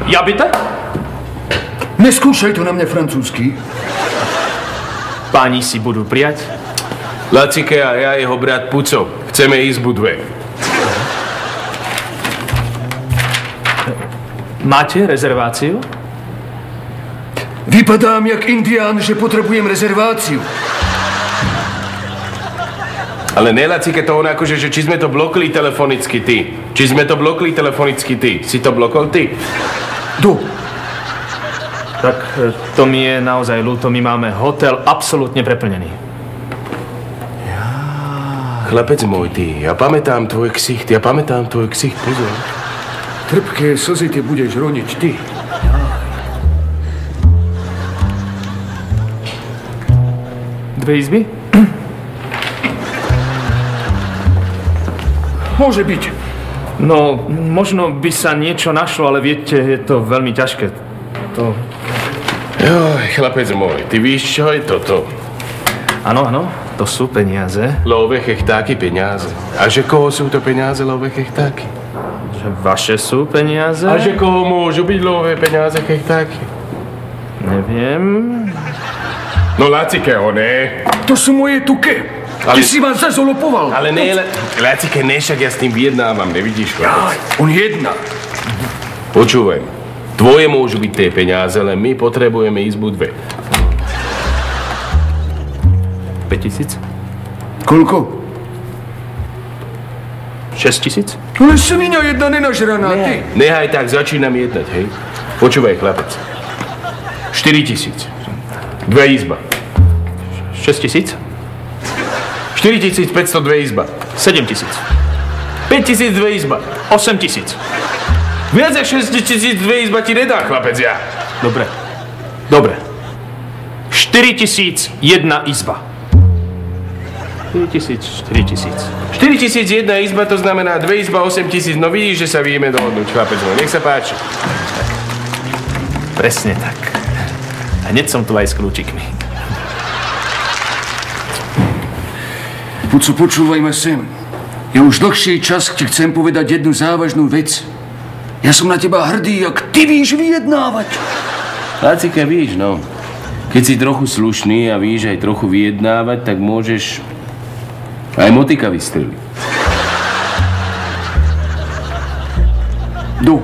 Jabite? Neskúšaj to na mňa francúzsky. Páni si budú prijať? Lacike a ja, jeho brat Puco. Chceme izbu 2. Máte rezerváciu? Vypadám jak indián, že potrebujem rezerváciu. Ale ne, Lacike, to on akože, že či sme to blokli telefonicky ty. Či sme to blokli telefonicky ty. Si to blokol ty? Tak to mi je naozaj ľúto. My máme hotel absolútne preplnený. Chlapec môj, ty, ja pamätám tvoj ksicht, pozor. Trpké slzy ty budeš roniť, ty. Dve izby? Môže byť. No, možno by sa niečo našlo, ale viete, je to veľmi ťažké. Joj, chlapec môj, ty víš, čo je toto? Áno, to sú peniaze. Love chechtáky peniaze. A že koho sú to peniaze, love chechtáky? Že vaše sú peniaze? A že koho môžu byť love peniaze chechtáky? Neviem. No, Lacike, ne? To sú moje tuke. Ty si ma zazolopoval. Ale ne, Lacike, ne, však ja s tým vyjednávam, nevidíš, chlapec? On jedná. Počúvaj. Tvoje môžu byť tie peniaze, ale my potrebujeme izbu 2. 5000? Koľko? 6000? Ale svinia jedna nenažraná, ty. Nehaj tak, začínam jednať, hej? Počúvaj, chlapec. 4000. 2 izba. 6000? 4502 izba. 7000. 5002 izba. 8000. Viac jak 6002 izba ti nedá, chlapec, ja. Dobre. 4001 izba. 4000. 4001 izba, to znamená 2 izba, 8000. No vidíš, že sa vieme dohodnúť, chlapec, no nech sa páči. Presne tak. Hneď som tu aj s kľúčikmi. Puco, počúvaj ma sem. Ja už dlhší čas ti chcem povedať jednu závažnú vec. Ja som na teba hrdý, jak ty víš vyjednávať. Lacika, víš, no. Keď si trochu slušný a víš aj trochu vyjednávať, tak môžeš aj motika vystreliť. Do.